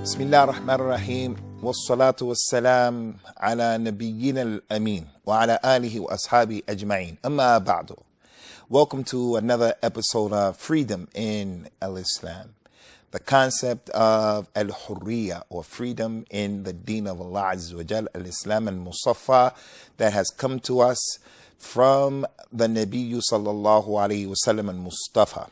بسم الله الرحمن الرحيم والصلاة والسلام على نبينا الأمين وعلى آله وأصحابه أجمعين أما بعد. Welcome to another episode of Freedom in Islam. The concept of al-hurriya, or freedom in the deen of Allah Azza wa Jal, al-Islam al-Musaffa, that has come to us from the Nabiyyu sallallahu alayhi wa sallam al-Mustafa.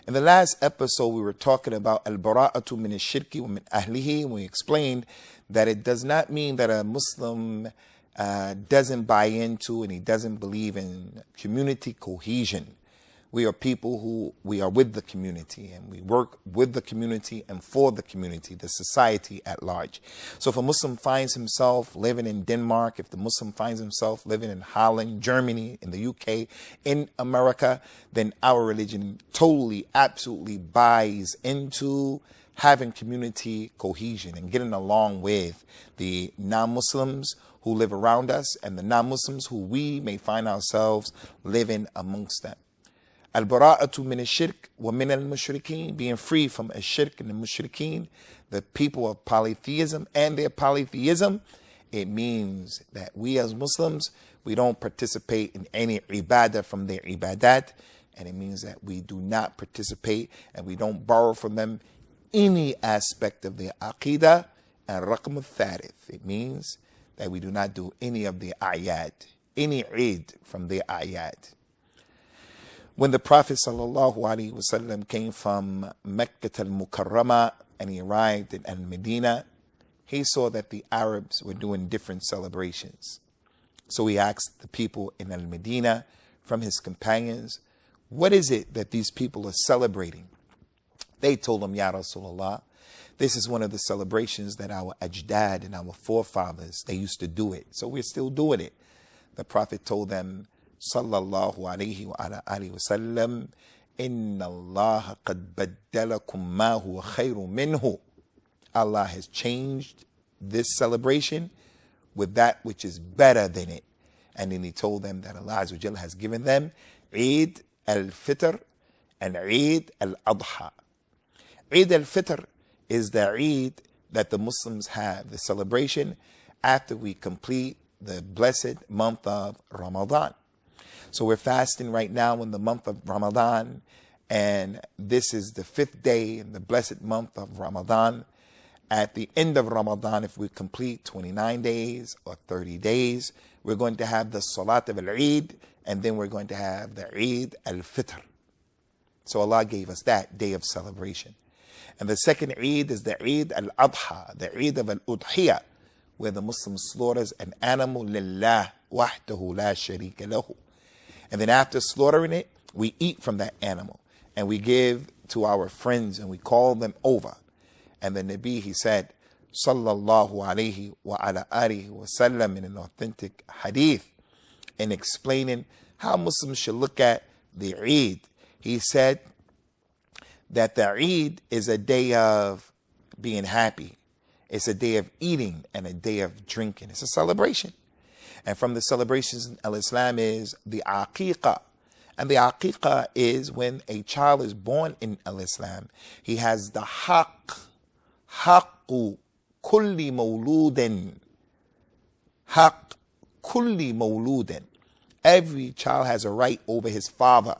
In the last episode, we were talking about al-bara'atu min al-shirki wa min ahlihi, and we explained that it does not mean that a Muslim doesn't buy into and he doesn't believe in community cohesion. We are people we are with the community, and we work with the community and for the community, the society at large. So if a Muslim finds himself living in Denmark, if the Muslim finds himself living in Holland, Germany, in the UK, in America, then our religion totally, absolutely buys into having community cohesion and getting along with the non-Muslims who live around us and the non-Muslims who we may find ourselves living amongst them. Al-bara'atu min al-shirk wa min al-mushrikeen, being free from al-shirk and the mushrikeen, the people of polytheism and their polytheism. It means that we as Muslims, we don't participate in any ibadah from their ibadat, and it means that we do not participate and we don't borrow from them any aspect of their aqidah. And raqam al-tharith, it means that we do not do any of their ayat, any eid from their ayat. When the Prophet ﷺ came from Mecca al-Mukarramah and he arrived in Al-Medina, he saw that the Arabs were doing different celebrations. So he asked the people in Al-Medina from his companions, what is it that these people are celebrating? They told him, Ya Rasulullah, this is one of the celebrations that our ajdad and our forefathers, they used to do it. So we're still doing it. The Prophet told them, Sallallahu alayhi wa ala alihi wa sallam, Inna Allah qad baddalakum ma huwa khayru minhu. Allah has changed this celebration with that which is better than it. And then he told them that Allah Azza wa Jalla has given them Eid al-Fitr and Eid al-Adha. Eid al-Fitr is the Eid that the Muslims have, the celebration after we complete the blessed month of Ramadan. So we're fasting right now in the month of Ramadan, and this is the 5th day in the blessed month of Ramadan. At the end of Ramadan, if we complete 29 days or 30 days, we're going to have the Salat of al-Eid, and then we're going to have the Eid al-Fitr. So Allah gave us that day of celebration. And the second Eid is the Eid al-Adha, the Eid of al-Udhiyah, where the Muslim slaughters an animal lillah wahdahu la sharika lahu. And then after slaughtering it, we eat from that animal and we give to our friends and we call them over. And the Nabi, he said, Sallallahu alayhi wa ala alihi wa sallam, in an authentic hadith, in explaining how Muslims should look at the Eid. He said that the Eid is a day of being happy. It's a day of eating and a day of drinking. It's a celebration. And from the celebrations in Islam is the aqiqah. And the aqiqah is when a child is born in Islam. He has the haqqu kulli mawludin. Haqq kulli mawludin. Every child has a right over his father,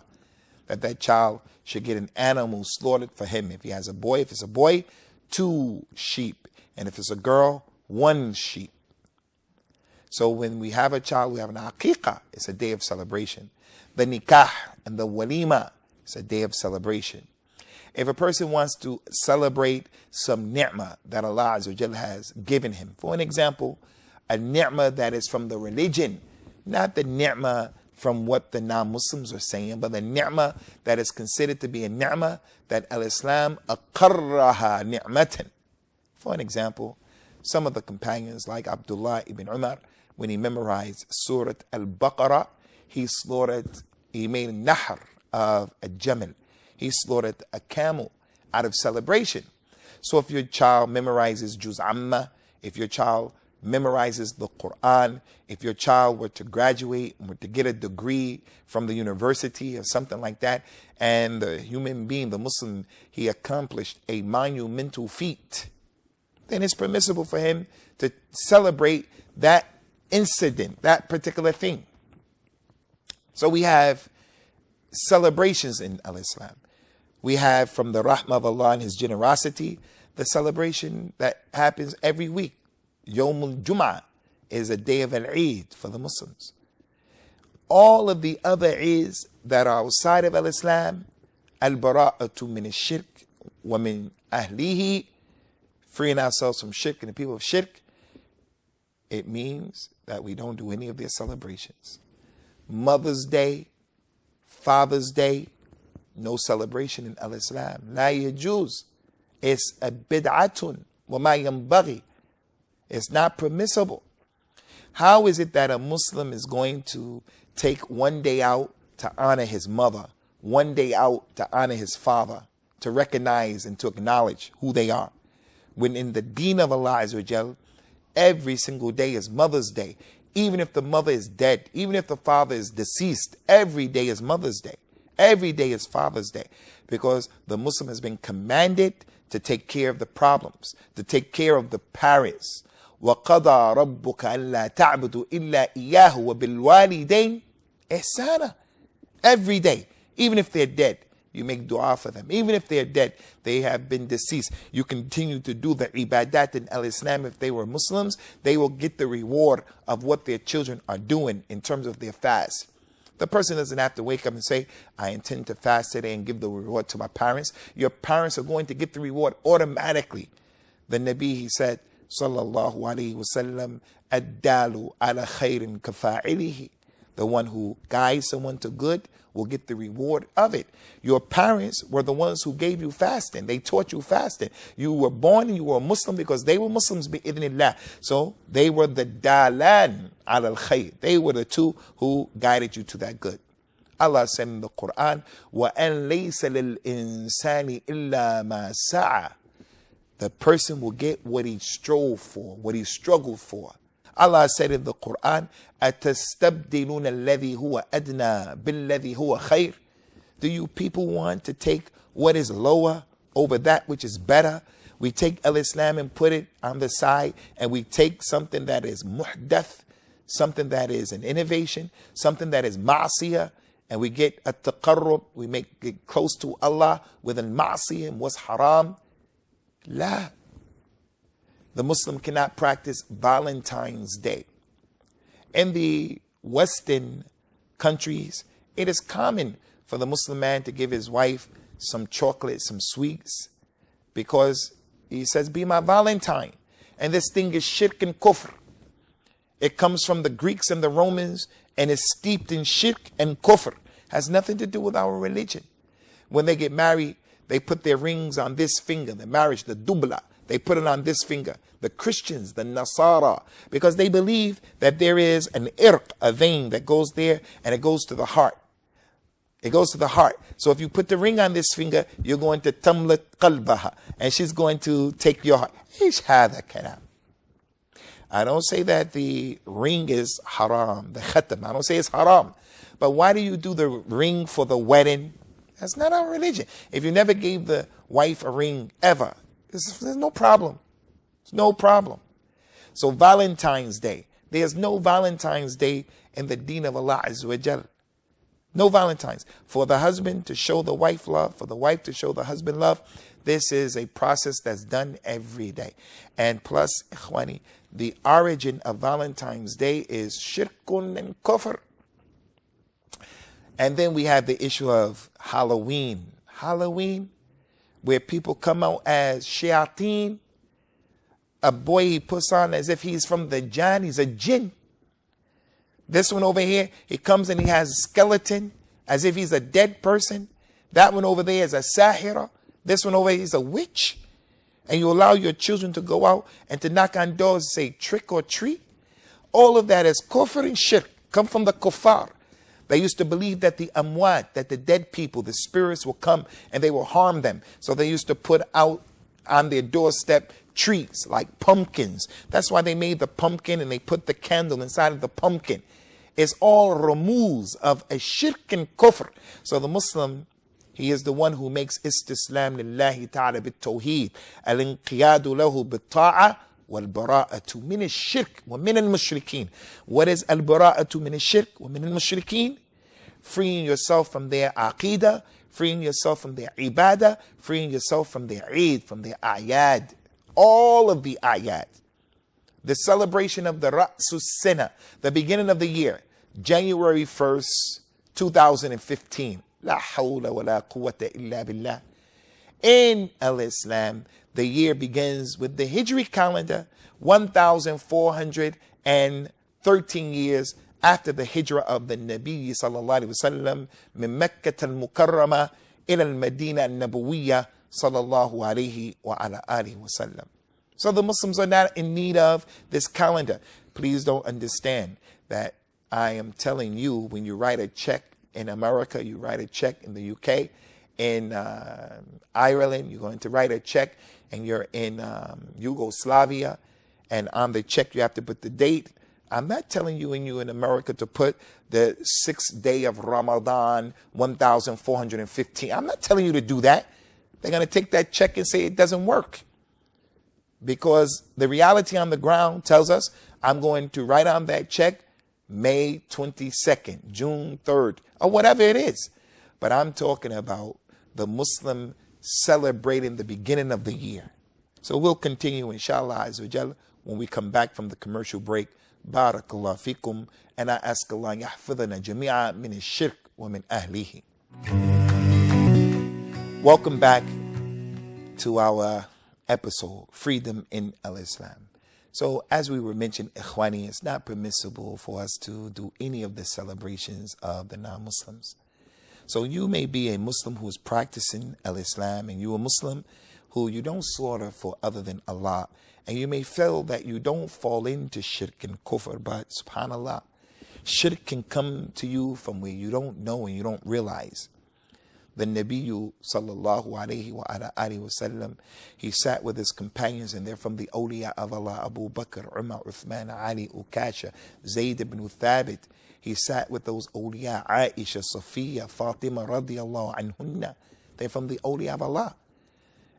that child should get an animal slaughtered for him. If he has a boy, if it's a boy, 2 sheep. And if it's a girl, 1 sheep. So when we have a child, we have an aqiqah. It's a day of celebration. The nikah and the walima, it's a day of celebration. If a person wants to celebrate some ni'mah that Allah Azza wa Jalla has given him, for an example, a ni'mah that is from the religion, not the ni'mah from what the non-Muslims are saying, but the ni'mah that is considered to be a ni'mah that al-Islam aqarraha ni'matan. For an example, some of the companions like Abdullah ibn Umar, when he memorized Surah Al-Baqarah, he made a nahr of a jamal. He slaughtered a camel out of celebration. So if your child memorizes Juz Amma, if your child memorizes the Quran, if your child were to graduate, were to get a degree from the university or something like that, and the human being, the Muslim, he accomplished a monumental feat, then it's permissible for him to celebrate that incident, that particular thing. So we have celebrations in Al-Islam. We have, from the rahmah of Allah and His generosity, the celebration that happens every week. Yawmul Jum'ah is a day of Al-Eid for the Muslims. All of the other Eids that are outside of Al-Islam, Al-Bara'atu min al-Shirk wa min ahlihi, freeing ourselves from shirk and the people of shirk, it means that we don't do any of their celebrations. Mother's Day, Father's Day, no celebration in Al-Islam. La yajuz. It's a bid'atun wa ma yanbaghi. It's not permissible. How is it that a Muslim is going to take one day out to honor his mother, one day out to honor his father, to recognize and to acknowledge who they are, when in the deen of Allah Azza wa Jal, every single day is Mother's Day? Even if the mother is dead, even if the father is deceased, every day is Mother's Day. Every day is Father's Day, because the Muslim has been commanded to take care of the problems, to take care of the parents. وَقَضَى رَبُّكَ أَلَّا تَعْبُدُوا إِلَّا إِيَّاهُ وَبِالْوَالِدَيْنِ إِحْسَانًا. Every day, even if they're dead, you make dua for them. Even if they're dead, they have been deceased, you continue to do the ibadat in Al-Islam. If they were Muslims, they will get the reward of what their children are doing in terms of their fast. The person doesn't have to wake up and say, I intend to fast today and give the reward to my parents. Your parents are going to get the reward automatically. The Nabi, he said, sallallahu alayhi wa sallam, ad-dalu ala khairin kafa'ilihi. The one who guides someone to good will get the reward of it. Your parents were the ones who gave you fasting. They taught you fasting. You were born and you were a Muslim because they were Muslims bi-idhnillah. So they were the dalan ala al-khayr. They were the two who guided you to that good. Allah said in the Quran, وَأَن لَيْسَ لِلْإِنسَانِ إِلَّا مَا سَعَى. The person will get what he strove for, what he struggled for. Allah said in the Quran, أَتَسْتَبْدِلُونَ الَّذِي هُوَ أَدْنَى بِالَّذِي هُوَ خَيْرٌ. Do you people want to take what is lower over that which is better? We take Al-Islam and put it on the side, and we take something that is muhdath, something that is an innovation, something that is ma'asiyah, and we get a taqarrub, we make it close to Allah with al ma'asiyah and what's haram. La. The Muslim cannot practice Valentine's Day. In the Western countries, it is common for the Muslim man to give his wife some chocolate, some sweets, because he says, be my Valentine. And this thing is shirk and kufr. It comes from the Greeks and the Romans and is steeped in shirk and kufr. Has nothing to do with our religion. When they get married, they put their rings on this finger, the marriage, the dubla. They put it on this finger. The Christians, the Nasara, because they believe that there is an irq, a vein that goes there and it goes to the heart. It goes to the heart. So if you put the ring on this finger, you're going to tamlat qalbaha, and she's going to take your heart. Ish hada kalam. I don't say that the ring is haram, the khatam. I don't say it's haram. But why do you do the ring for the wedding? That's not our religion. If you never gave the wife a ring ever, there's no problem. There's no problem. So Valentine's Day, there's no Valentine's Day in the deen of Allah Azza wa Jal. No Valentine's. For the husband to show the wife love, for the wife to show the husband love, this is a process that's done every day. And plus, ikhwani, the origin of Valentine's Day is shirkun and kufr. And then we have the issue of Halloween. Halloween, where people come out as shayateen. A boy he puts on as if he's from the Jan, he's a jinn. This one over here, he comes and he has a skeleton as if he's a dead person. That one over there is a sahira. This one over here is a witch. And you allow your children to go out and to knock on doors and say trick or treat. All of that is kufr and shirk, come from the kuffar. They used to believe that the amwat, that the dead people, the spirits will come and they will harm them. So they used to put out on their doorstep treats like pumpkins. That's why they made the pumpkin and they put the candle inside of the pumpkin. It's all rumuz of a shirk and kufr. So the Muslim, He is the one who makes istislam lillahi ta'ala bit-tawheed, al-inqiyadu lahu bit-ta'a wal-bara'atu min ash-shirk wa min al-mushrikeen. What is al-bara'atu min ash-shirk wa min al-mushrikeen? Freeing yourself from their aqidah, freeing yourself from their ibadah, freeing yourself from their Eid, from their ayad. All of the ayad. The celebration of the Ra'sus Sina, the beginning of the year, January 1st, 2015. La hawla wa la quwwata illa billah. In Al-Islam, the year begins with the Hijri calendar, 1,413 years after the hijrah of the Nabi sallallahu alaihi wasallam min Makkah al-Mukarramah ila al-Madinah al-Nabawiyyah sallallahu alaihi wa ala alihi wasallam. So the Muslims are not in need of this calendar. Please don't understand that I am telling you, when you write a check in America, you write a check in the UK, in Ireland, you're going to write a check and you're in Yugoslavia, and on the check you have to put the date. I'm not telling you when you're in America to put the 6th day of Ramadan, 1,415. I'm not telling you to do that. They're going to take that check and say it doesn't work. Because the reality on the ground tells us I'm going to write on that check May 22nd, June 3rd, or whatever it is. But I'm talking about the Muslim celebrating the beginning of the year. So we'll continue, inshallah, when we come back from the commercial break. Barakallah fikum, and I ask Allah yahfidhana jami'a min ash-shirk wa min ahlihi. Welcome back to our episode, Freedom in Al-Islam. So as we were mentioning, Ikhwani, it's not permissible for us to do any of the celebrations of the non-Muslims. So you may be a Muslim who is practicing Al-Islam, and you're a Muslim who you don't slaughter for other than Allah. And you may feel that you don't fall into shirk and kufr, but subhanallah, shirk can come to you from where you don't know and you don't realize. The Nabi sallallahu alayhi wa alihi wa sallam, he sat with his companions, and they're from the awliya of Allah, Abu Bakr, Umar, Uthman, Ali, Ukasha, Zayd ibn Thabit. He sat with those awliya, Aisha, Safiya, Fatima radiyallahu anhunna. They're from the awliya of Allah.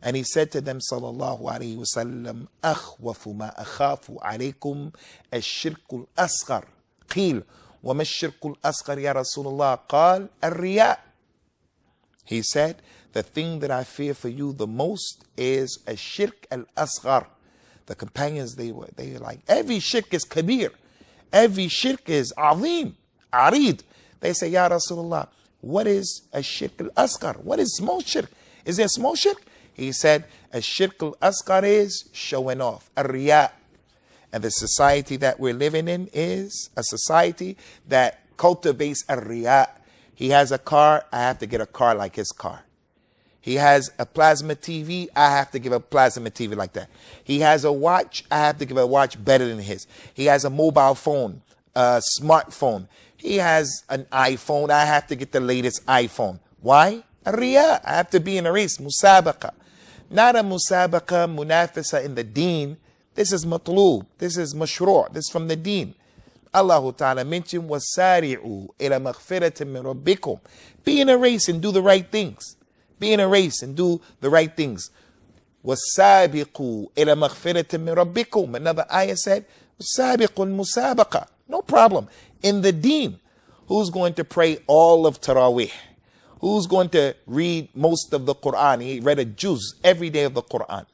And he said to them, sallallahu alayhi wa sallam, أخوف ما أخاف عليكم الشرك الأصغر. قيل وما الشرك الأصغر يا رسول الله؟ قال الرياء. He said, the thing that I fear for you the most is a shirk al-asghar. The companions, they were like, every shirk is kabir. Every shirk is azim, arid. They say, Ya Rasulullah, what is a shirk al-asghar? What is small shirk? Is there small shirk? He said, a shirk al-asghar is showing off, a riya. And the society that we're living in is a society that cultivates a riya. He has a car, I have to get a car like his car. He has a plasma TV, I have to give a plasma TV like that. He has a watch, I have to give a watch better than his. He has a mobile phone, a smartphone. He has an iPhone, I have to get the latest iPhone. Why? A riya. I have to be in a race, musabaqa. Not a musabaqa, munafisa in the deen. This is matloob, this is mashru', this is from the deen. Allah Ta'ala mentioned, وَسَارِعُوا إِلَى مَغْفِرَةٍ مِّن رَبِّكُمْ. Be in a race and do the right things. Be in a race and do the right things. وَسَابِقُوا إِلَى مَغْفِرَةٍ مِّن رَبِّكُمْ. Another ayah said, وَسَابِقُوا الْمُسَابَقَةِ. No problem. In the deen, who's going to pray all of Taraweeh? Who's going to read most of the Quran? He read a juz every day of the Quran.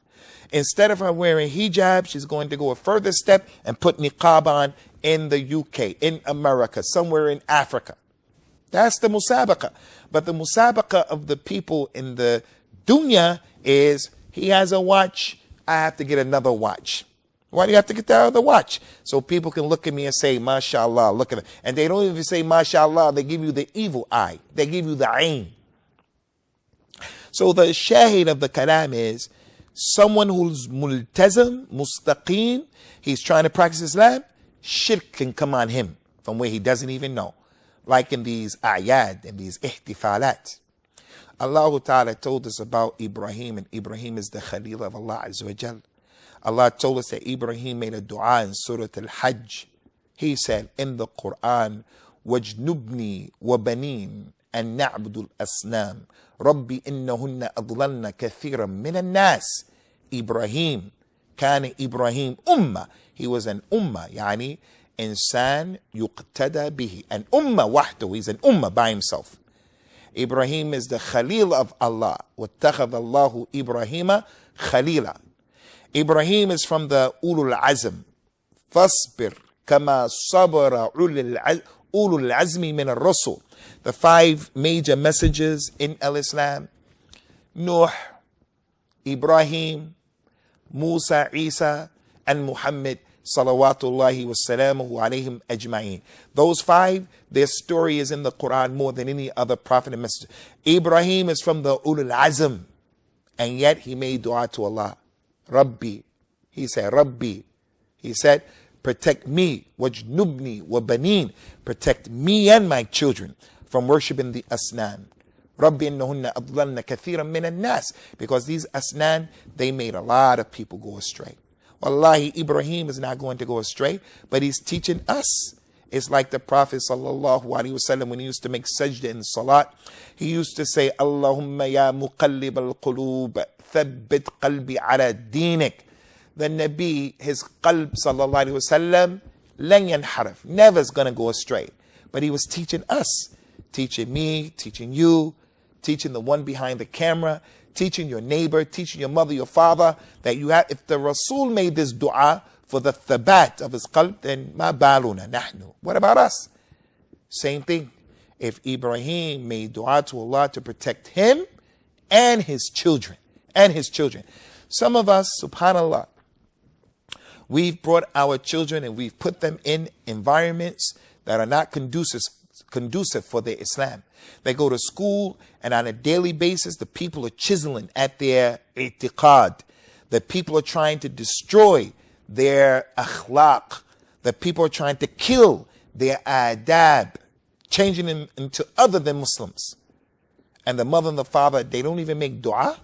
Instead of her wearing hijab, she's going to go a further step and put niqab on in the UK, in America, somewhere in Africa. That's the musabaqa. But the musabaqa of the people in the dunya is, he has a watch, I have to get another watch. Why do you have to get that other watch? So people can look at me and say, mashallah, look at it. And they don't even say mashallah, they give you the evil eye. They give you the ayn. So the shahid of the kalam is, someone who's multazam, mustaqim, he's trying to practice Islam, shirk can come on him from where he doesn't even know. Like in these ayad, in these ihtifalat. Allah Ta'ala told us about Ibrahim, and Ibrahim is the Khalil of Allah Azza wa Jal. Allah told us that Ibrahim made a dua in Surah Al-Hajj. He said in the Quran, وَجْنُبْنِي وَبَنِينَ أن نعبد الأصنام ربي إنهن أضللن كثيرا من الناس. Ibrahim, كان إبراهيم أمة. He was an ummah, يعني إنسان يقتدى به. An ummah وحده. He's an ummah by himself. Ibrahim is the Khalil of Allah. واتخذ الله إبراهيم خليلا. Ibrahim is from the Ulul Azm. فاصبر كما صبر أولو العزم من الرسل. The 5 major messengers in Islam: Nuh, Ibrahim, Musa, Isa, and Muhammad salawatullahi wassalamuhu alayhim ajma'in. Those 5, their story is in the Quran more than any other prophet and messenger. Ibrahim is from the Ulul Azm, and yet he made dua to Allah. Rabbi, he said, Rabbi, he said, protect me, wajnubni wa banin, protect me and my children from worshiping the asnan. Rabbi innahunna adlalna kathiran min an-nas, because these asnan, they made a lot of people go astray. Wallahi, Ibrahim is not going to go astray, but he's teaching us. It's like the Prophet sallallahu alaihi wasallam, when he used to make sajda in salat, he used to say, Allahumma ya muqallib al-qulub, thabbit qalbi ala dinik. The Nabi, his qalb sallallahu alaihi wasallam, lan yanharif, never is going to go astray. But he was teaching us, teaching me, teaching you, teaching the one behind the camera, teaching your neighbor, teaching your mother, your father, that you have, if the Rasul made this dua for the thabat of his qalb, then ma baluna nahnu. What about us? Same thing. If Ibrahim made dua to Allah to protect him and his children, Some of us, subhanallah, we've brought our children and we've put them in environments that are not conducive for their Islam. They go to school, and on a daily basis, the people are chiseling at their i'tiqad. The people are trying to destroy their akhlaq. The people are trying to kill their adab, changing them into other than Muslims. And the mother and the father, they don't even make dua.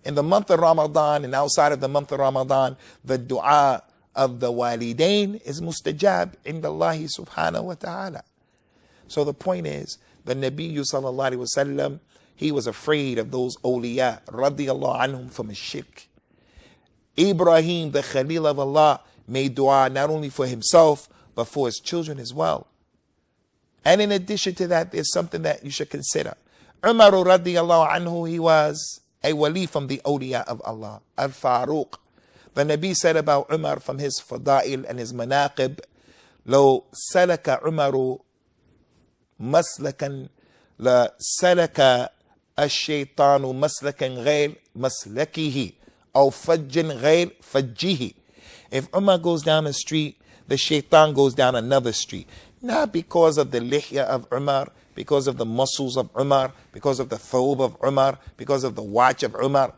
In the month of Ramadan and outside of the month of Ramadan, the dua of the walidain is mustajab inda Allahi subhanahu wa ta'ala. So the point is, the Nabi sallallahu alaihi wasallam, he was afraid of those awliya radiyallahu anhum from a shirk. Ibrahim, the Khalil of Allah, made dua not only for himself, but for his children as well. And in addition to that, there's something that you should consider. Umar radiyallahu anhu, he was a wali from the awliya of Allah, al-Faruq. The Nabi said about Umar from his fada'il and his manaqib, لو سلك عمر مسلكا لسلك الشيطان مسلكا غير مسلكه أو فج غير فجه. If Umar goes down a street, the shaitan goes down another street. Not because of the lihya of Umar, because of the muscles of Umar, because of the thawb of Umar, because of the watch of Umar.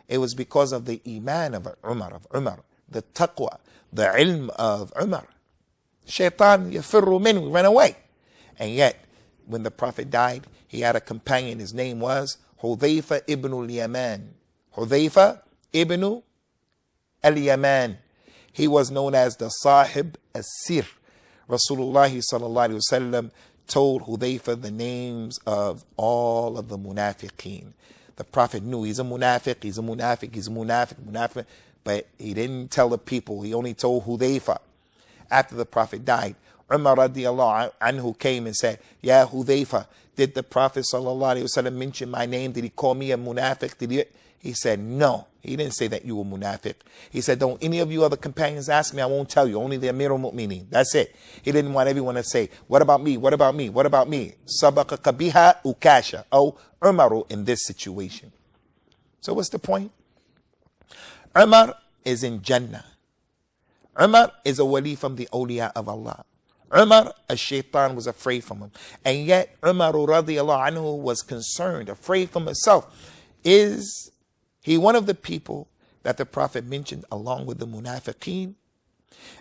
It was because of the iman of Umar, the taqwa, the ilm of Umar. Shaitan yafirru min, ran away. And yet, when the Prophet died, he had a companion. His name was Hudhayfa ibn al-Yaman. Hudhayfa ibn al-Yaman. He was known as the Sahib as-Sir. Rasulullah sallallahu alaihi wasallam told Hudhayfa the names of all of the munafiqeen. The Prophet knew he's a munafiq, but he didn't tell the people. He only told Hudhayfa. After the Prophet died, Umar radiallahu anhu came and said, Ya Hudhayfa, did the Prophet sallallahu alaihi wasallam mention my name? Did he call me a munafiq? He said, no. He didn't say that you were munafiq. He said, don't any of you other companions ask me, I won't tell you. Only the Amir al-Mu'mineen. That's it. He didn't want everyone to say, what about me? What about me? What about me? Sabaqaka biha ukasha. Oh, Umaru in this situation. So what's the point? Umar is in Jannah. Umar is a wali from the awliya of Allah. Umar, a shaitan was afraid from him. And yet Umar radiallahu anhu was concerned, afraid from himself. Is he one of the people that the Prophet mentioned along with the munafiqeen?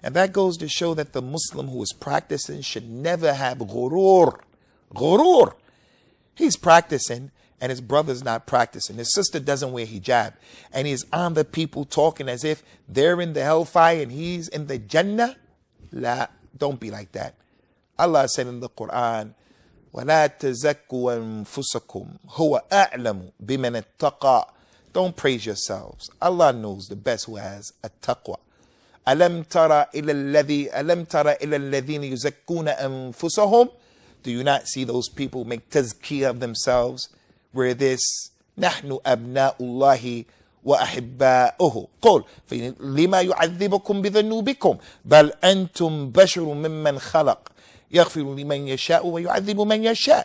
And that goes to show that the Muslim who is practicing should never have ghurur. Ghurur. He's practicing and his brother's not practicing. His sister doesn't wear hijab. And he's on the people talking as if they're in the hellfire and he's in the Jannah. La, don't be like that. Allah said in the Quran, وَلَا تَزَكُّوا أَنفُسَكُمْ هُوَ أَعْلَمُ بِمَنِ اتَّقَى. Don't praise yourselves. Allah knows the best who has a taqwa. أَلَمْ تَرَ إِلَى الَّذِينَ يُزَكُّونَ أَنفُسَهُمْ. Do you not see those people make tazkiyah of themselves? Where this, نَحْنُ أَبْنَاءُ اللَّهِ وَأَحِبَّاؤُهُ قُلْ لِمَا يُعَذِّبُكُمْ بِذَنُوبِكُمْ بَلْ أَنْتُمْ بَشَرٌ مِّمَّنْ خَلَقَ يَغْفِرُ لِمَنْ يَشَاءُ وَيُعَذِّبُ مَنْ يَشَاءُ.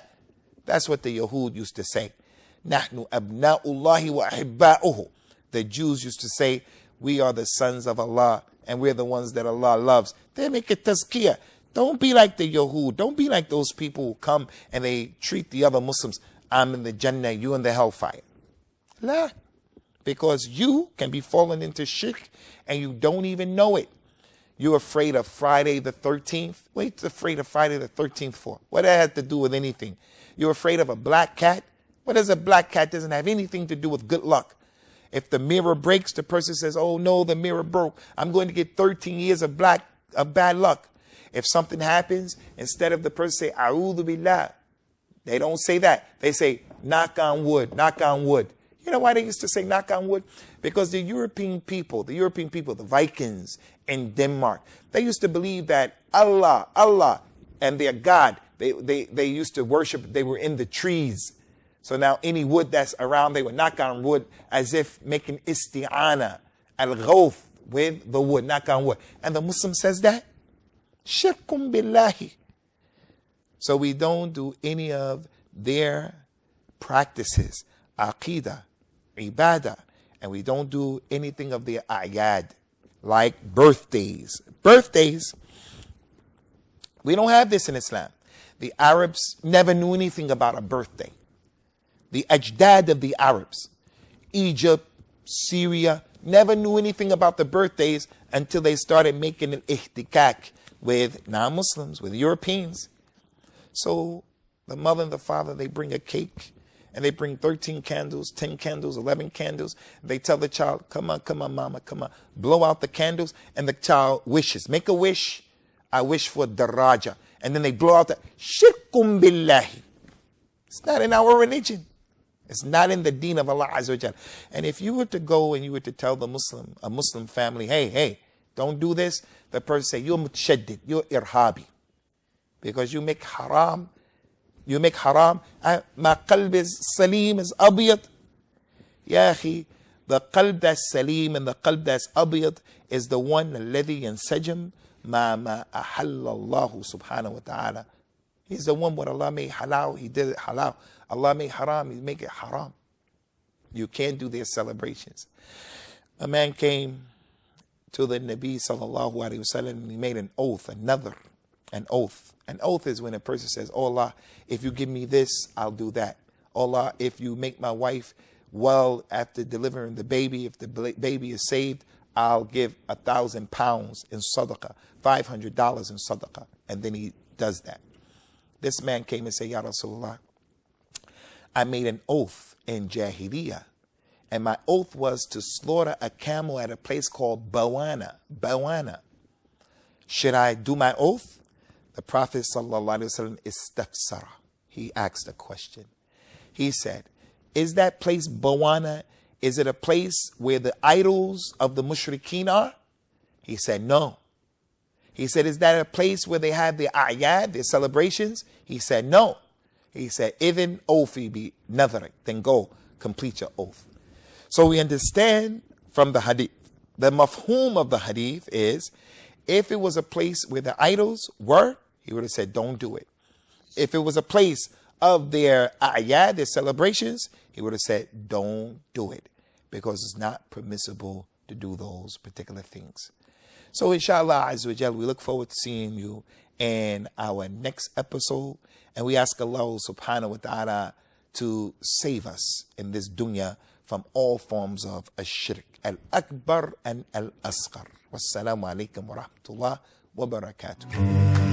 That's what the Yahud used to say. نَحْنُ أَبْنَاءُ اللَّهِ وَأَحِبَّاؤُهُ. The Jews used to say, we are the sons of Allah and we're the ones that Allah loves. They make it tazkiyah. Don't be like the Yahud. Don't be like those people who come and they treat the other Muslims. I'm in the Jannah, you in the hellfire. La. Because you can be falling into shirk and you don't even know it. You're afraid of Friday the 13th. What are you afraid of Friday the 13th for? What does that have to do with anything? You're afraid of a black cat? What does a black cat? Doesn't have anything to do with good luck. If the mirror breaks, the person says, oh no, the mirror broke. I'm going to get 13 years of bad luck. If something happens, instead of the person say, A'udhu Billah, they don't say that. They say, knock on wood, knock on wood. You know why they used to say knock on wood? Because the European people, the Vikings in Denmark, they used to believe that Allah, and their God, they used to worship, they were in the trees. So now any wood that's around, they would knock on wood as if making isti'ana, al-ghawf, with the wood, knock on wood. And the Muslim says that? Shirkum billahi. So we don't do any of their practices, aqidah, ibadah, and we don't do anything of their ayad, like birthdays. Birthdays, we don't have this in Islam. The Arabs never knew anything about a birthday. The ajdad of the Arabs, Egypt, Syria, never knew anything about the birthdays until they started making an ihtikak with non-Muslims, with Europeans. So the mother and the father, they bring a cake and they bring 13 candles, 10 candles, 11 candles. They tell the child, come on, mama, come on. Blow out the candles and the child wishes. Make a wish. I wish for daraja. And then they blow out the shirkum billahi. It's not in our religion. It's not in the deen of Allah Azza wa Jal. And if you were to go and you were to tell a Muslim family, hey, don't do this, the person say, you're mutshaddid, you're irhabi. Because you make haram. My qalb is salim, is abiyat. Ya akhi, the qalb that's salim and the qalb that's abiyat is the one alladhi yansajam ma ahalla Allah subhanahu wa ta'ala. He's the one what Allah made halal, he did it halal. Allah made haram, he make it haram. You can't do their celebrations. A man came to the Nabi sallallahu alayhi wa sallam and he made an oath, an oath. An oath is when a person says, oh Allah, if you give me this, I'll do that. Oh Allah, if you make my wife well after delivering the baby, if the baby is saved, I'll give 1,000 pounds in sadaqah, $500 in sadaqah. And then he does that. This man came and said, Ya Rasulullah, I made an oath in Jahiliyyah, and my oath was to slaughter a camel at a place called Bawana. Should I do my oath? The Prophet sallallahu alaihi wasallam istafsara. He asked a question. He said, is that place Bawana, is it a place where the idols of the mushrikeen are? He said, no. He said, is that a place where they have their ayad, their celebrations? He said, no. He said, Idhin ofi bi nadharik. Then go complete your oath. So we understand from the hadith, the mafhum of the hadith is, if it was a place where the idols were, he would have said, don't do it. If it was a place of their ayad, their celebrations, he would have said, don't do it. Because it's not permissible to do those particular things. So inshallah azza wa jal, we look forward to seeing you in our next episode. And we ask Allah subhanahu wa ta'ala to save us in this dunya from all forms of ash-shirk, al-akbar and al-asghar. Wassalamu alaikum wa rahmatullah wa barakatuh.